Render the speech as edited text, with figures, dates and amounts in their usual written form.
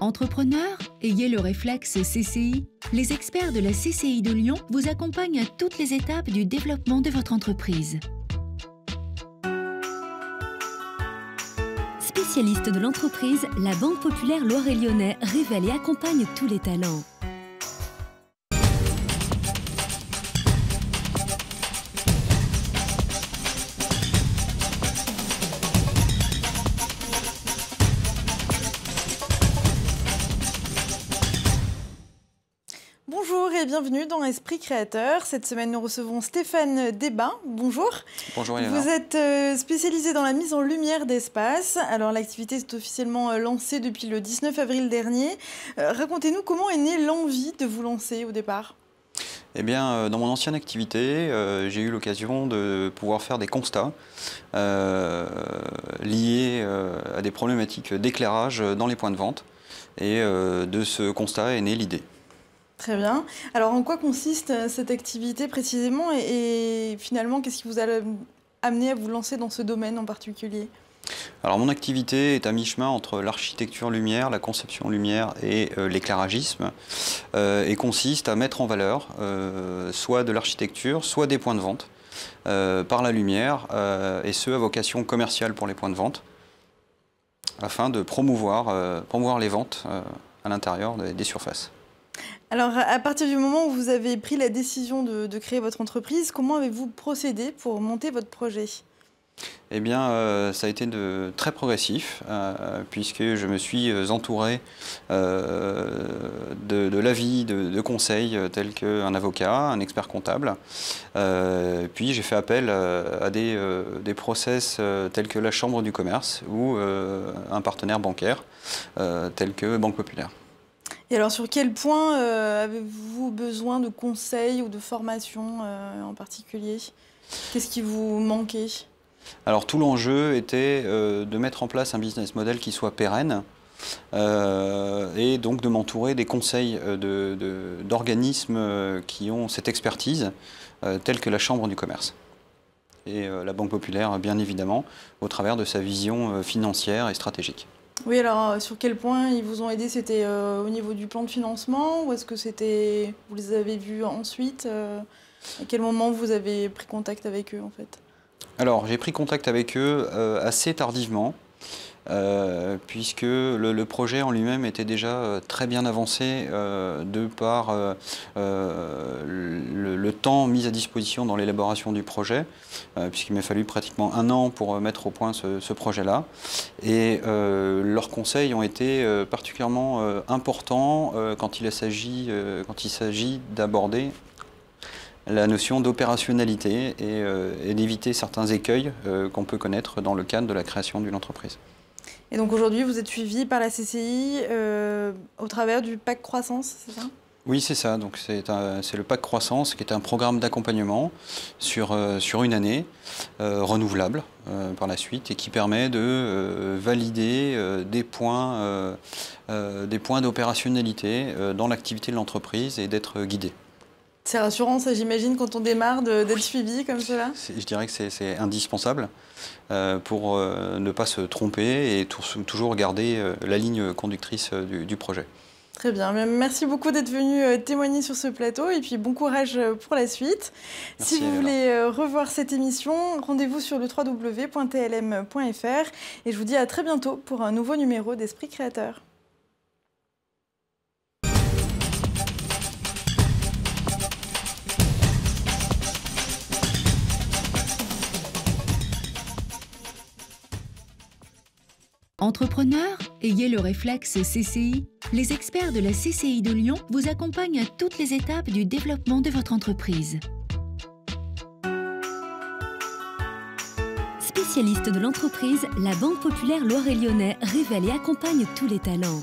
Entrepreneur, ayez le réflexe CCI. Les experts de la CCI de Lyon vous accompagnent à toutes les étapes du développement de votre entreprise. Spécialiste de l'entreprise, la Banque Populaire Loire-et-Lyonnais révèle et accompagne tous les talents. Bonjour et bienvenue dans Esprit Créateur. Cette semaine, nous recevons Stéphane Desbains. Bonjour. Bonjour Yana. Vous êtes spécialisé dans la mise en lumière d'espace. Alors l'activité est officiellement lancée depuis le 19 avril dernier. Racontez-nous comment est née l'envie de vous lancer au départ. Eh bien, dans mon ancienne activité, j'ai eu l'occasion de pouvoir faire des constats liés à des problématiques d'éclairage dans les points de vente. Et de ce constat est née l'idée. Très bien. Alors en quoi consiste cette activité précisément et finalement qu'est-ce qui vous a amené à vous lancer dans ce domaine en particulier ? Alors mon activité est à mi-chemin entre l'architecture lumière, la conception lumière et l'éclairagisme et consiste à mettre en valeur soit de l'architecture, soit des points de vente par la lumière et ce à vocation commerciale pour les points de vente afin de promouvoir les ventes à l'intérieur des surfaces. Alors, à partir du moment où vous avez pris la décision de créer votre entreprise, comment avez-vous procédé pour monter votre projet ? Eh bien, ça a été très progressif, puisque je me suis entouré de l'avis, de conseils tels qu'un avocat, un expert comptable. Puis j'ai fait appel à des process tels que la Chambre du commerce ou un partenaire bancaire tel que Banque Populaire. Et alors, sur quel point avez-vous besoin de conseils ou de formation en particulier ? Qu'est-ce qui vous manquait ? Alors, tout l'enjeu était de mettre en place un business model qui soit pérenne et donc de m'entourer des conseils d'organismes qui ont cette expertise, tels que la Chambre du commerce. Et la Banque Populaire, bien évidemment, au travers de sa vision financière et stratégique. Oui, alors sur quel point ils vous ont aidé? C'était au niveau du plan de financement ou est-ce que c'était, vous les avez vus ensuite? À quel moment vous avez pris contact avec eux en fait? Alors j'ai pris contact avec eux assez tardivement puisque le projet en lui-même était déjà très bien avancé de par le temps mis à disposition dans l'élaboration du projet, puisqu'il m'a fallu pratiquement 1 an pour mettre au point ce projet-là. Et leurs conseils ont été particulièrement importants quand il s'agit d'aborder la notion d'opérationnalité et d'éviter certains écueils qu'on peut connaître dans le cadre de la création d'une entreprise. Et donc aujourd'hui, vous êtes suivi par la CCI au travers du PAC Croissance, c'est ça? Oui, c'est ça. Donc c'est le PAC Croissance qui est un programme d'accompagnement sur une année renouvelable par la suite et qui permet de valider des points d'opérationnalité dans l'activité de l'entreprise et d'être guidé. C'est rassurant, ça, j'imagine, quand on démarre, d'être suivi comme cela? Je dirais que c'est indispensable pour ne pas se tromper et toujours garder la ligne conductrice du projet. Très bien, merci beaucoup d'être venu témoigner sur ce plateau et puis bon courage pour la suite. Merci, si vous voulez revoir cette émission, rendez-vous sur le www.tlm.fr et je vous dis à très bientôt pour un nouveau numéro d'Esprit Créateur. Entrepreneur, ayez le réflexe CCI. Les experts de la CCI de Lyon vous accompagnent à toutes les étapes du développement de votre entreprise. Spécialiste de l'entreprise, la Banque Populaire Loire-et-Lyonnais révèle et accompagne tous les talents.